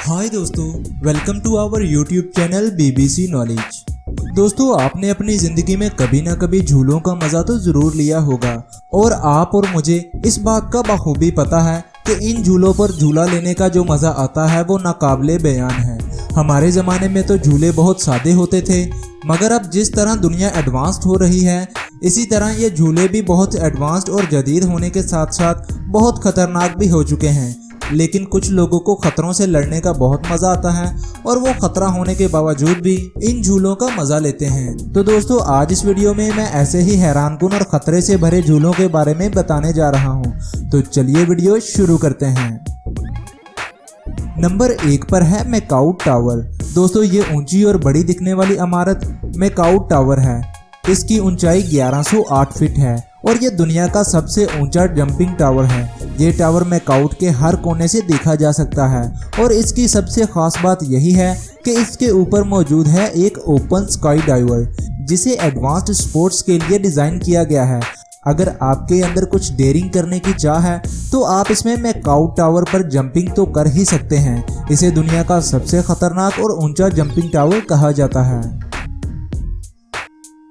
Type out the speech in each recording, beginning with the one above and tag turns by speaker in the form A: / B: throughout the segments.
A: हाय दोस्तों, welcome to our YouTube channel BBC knowledge. दोस्तों, आपने अपनी ज़िंदगी में कभी ना कभी झूलों का मज़ा तो ज़रूर लिया होगा और आप और मुझे इस बात का बखूबी पता है कि इन झूलों पर झूला लेने का जो मज़ा आता है वो नाकाबिले बयान है। हमारे ज़माने में तो झूले बहुत सादे होते थे, मगर अब जिस तरह दुनिया एडवांस्ड हो रही है इसी तरह ये झूले भी बहुत एडवांस्ड और जदीद होने के साथ साथ बहुत ख़तरनाक भी हो चुके हैं। लेकिन कुछ लोगों को खतरों से लड़ने का बहुत मज़ा आता है और वो खतरा होने के बावजूद भी इन झूलों का मज़ा लेते हैं। तो दोस्तों, आज इस वीडियो में मैं ऐसे ही हैरानकुन और ख़तरे से भरे झूलों के बारे में बताने जा रहा हूँ। तो चलिए वीडियो शुरू करते हैं। नंबर 1 पर है मैकाउ टावर। दोस्तों, ये ऊंची और बड़ी दिखने वाली इमारत मैकाउ टावर है। इसकी ऊंचाई 1108 फीट है और ये दुनिया का सबसे ऊंचा जंपिंग टावर है। ये टावर मैकाउ के हर कोने से देखा जा सकता है और इसकी सबसे खास बात यही है कि इसके ऊपर मौजूद है एक ओपन स्काई डाइवर, जिसे एडवांस्ड स्पोर्ट्स के लिए डिज़ाइन किया गया है। अगर आपके अंदर कुछ डेयरिंग करने की चाह है तो आप इसमें मैकाउ टावर पर जंपिंग तो कर ही सकते हैं। इसे दुनिया का सबसे खतरनाक और ऊंचा जंपिंग टावर कहा जाता है।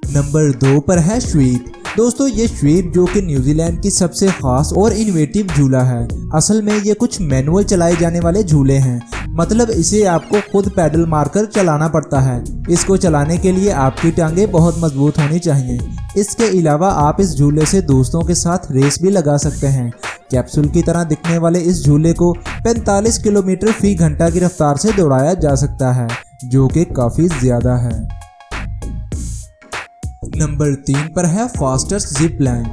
A: नंबर 2 पर है स्वीप। दोस्तों, ये स्वीप जो कि न्यूजीलैंड की सबसे खास और इनोवेटिव झूला है। असल में ये कुछ मैनुअल चलाए जाने वाले झूले हैं, मतलब इसे आपको खुद पैडल मारकर चलाना पड़ता है। इसको चलाने के लिए आपकी टांगें बहुत मजबूत होनी चाहिए। इसके अलावा आप इस झूले से दोस्तों के साथ रेस भी लगा सकते हैं। कैप्सूल की तरह दिखने वाले इस झूले को 45 किलोमीटर फी घंटा की रफ्तार से दौड़ाया जा सकता है, जो कि काफ़ी ज़्यादा है। नंबर 3 पर है फास्टेस्ट जिप लाइन।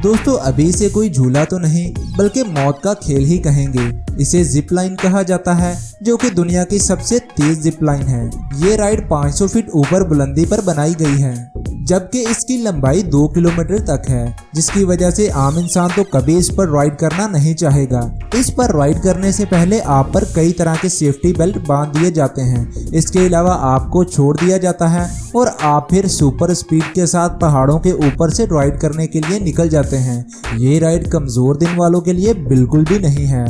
A: दोस्तों, अभी इसे कोई झूला तो नहीं बल्कि मौत का खेल ही कहेंगे। इसे जिप लाइन कहा जाता है, जो कि दुनिया की सबसे तेज जिप लाइन है। ये राइड 500 फीट ऊपर बुलंदी पर बनाई गई है, जबकि इसकी लंबाई 2 किलोमीटर तक है, जिसकी वजह से आम इंसान तो कभी इस पर राइड करना नहीं चाहेगा। इस पर राइड करने से पहले आप पर कई तरह के सेफ्टी बेल्ट बांध दिए जाते हैं। इसके अलावा आपको छोड़ दिया जाता है और आप फिर सुपर स्पीड के साथ पहाड़ों के ऊपर से राइड करने के लिए निकल जाते हैं। ये राइड कमज़ोर दिन वालों के लिए बिल्कुल भी नहीं है।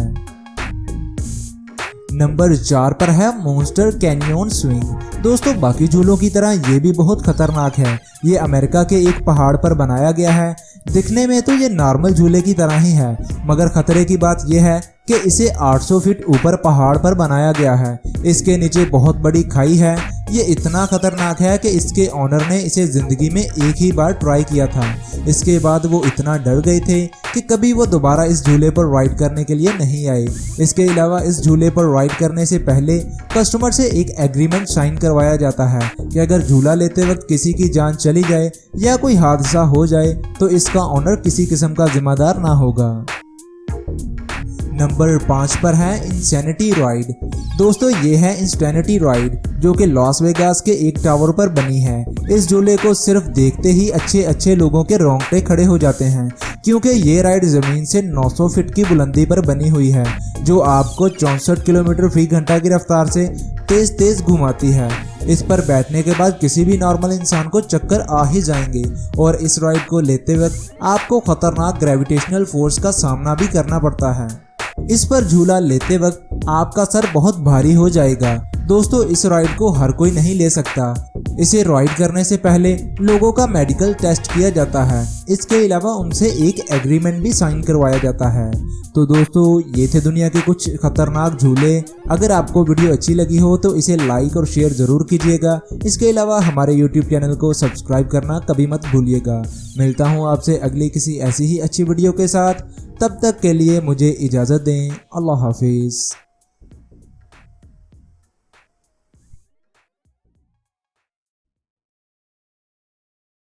A: नंबर 4 पर है मॉन्स्टर कैनियन स्विंग। दोस्तों, बाकी झूलों की तरह ये भी बहुत खतरनाक है। ये अमेरिका के एक पहाड़ पर बनाया गया है। दिखने में तो ये नॉर्मल झूले की तरह ही है, मगर खतरे की बात यह है कि इसे 800 फीट ऊपर पहाड़ पर बनाया गया है। इसके नीचे बहुत बड़ी खाई है। ये इतना खतरनाक है कि इसके ऑनर ने इसे ज़िंदगी में एक ही बार ट्राई किया था। इसके बाद वो इतना डर गए थे कि कभी वो दोबारा इस झूले पर राइड करने के लिए नहीं आए। इसके अलावा इस झूले पर राइड करने से पहले कस्टमर से एक एग्रीमेंट साइन करवाया जाता है कि अगर झूला लेते वक्त किसी की जान चली जाए या कोई हादसा हो जाए तो इसका ऑनर किसी किस्म का जिम्मेदार ना होगा। नंबर 5 पर है इंसैनिटी राइड। दोस्तों, ये है इंसैनिटी राइड, जो कि लॉस वेगास के एक टावर पर बनी है। इस झूले को सिर्फ देखते ही अच्छे लोगों के रोंगटे खड़े हो जाते हैं, क्योंकि ये राइड ज़मीन से 900 फीट की बुलंदी पर बनी हुई है, जो आपको 64 किलोमीटर फी घंटा की रफ्तार से तेज घुमाती है। इस पर बैठने के बाद किसी भी नॉर्मल इंसान को चक्कर आ ही जाएंगे और इस राइड को लेते वक्त आपको खतरनाक ग्रेविटेशनल फोर्स का सामना भी करना पड़ता है। इस पर झूला लेते वक्त आपका सर बहुत भारी हो जाएगा। दोस्तों, इस राइड को हर कोई नहीं ले सकता। इसे राइड करने से पहले लोगों का मेडिकल टेस्ट किया जाता है। इसके अलावा उनसे एक एग्रीमेंट भी साइन करवाया जाता है। तो दोस्तों, ये थे दुनिया के कुछ खतरनाक झूले। अगर आपको वीडियो अच्छी लगी हो तो इसे लाइक और शेयर ज़रूर कीजिएगा। इसके अलावा हमारे YouTube चैनल को सब्सक्राइब करना कभी मत भूलिएगा। मिलता हूँ आपसे अगली किसी ऐसी ही अच्छी वीडियो के साथ। तब तक के लिए मुझे इजाज़त दें। अल्लाह हाफिज़।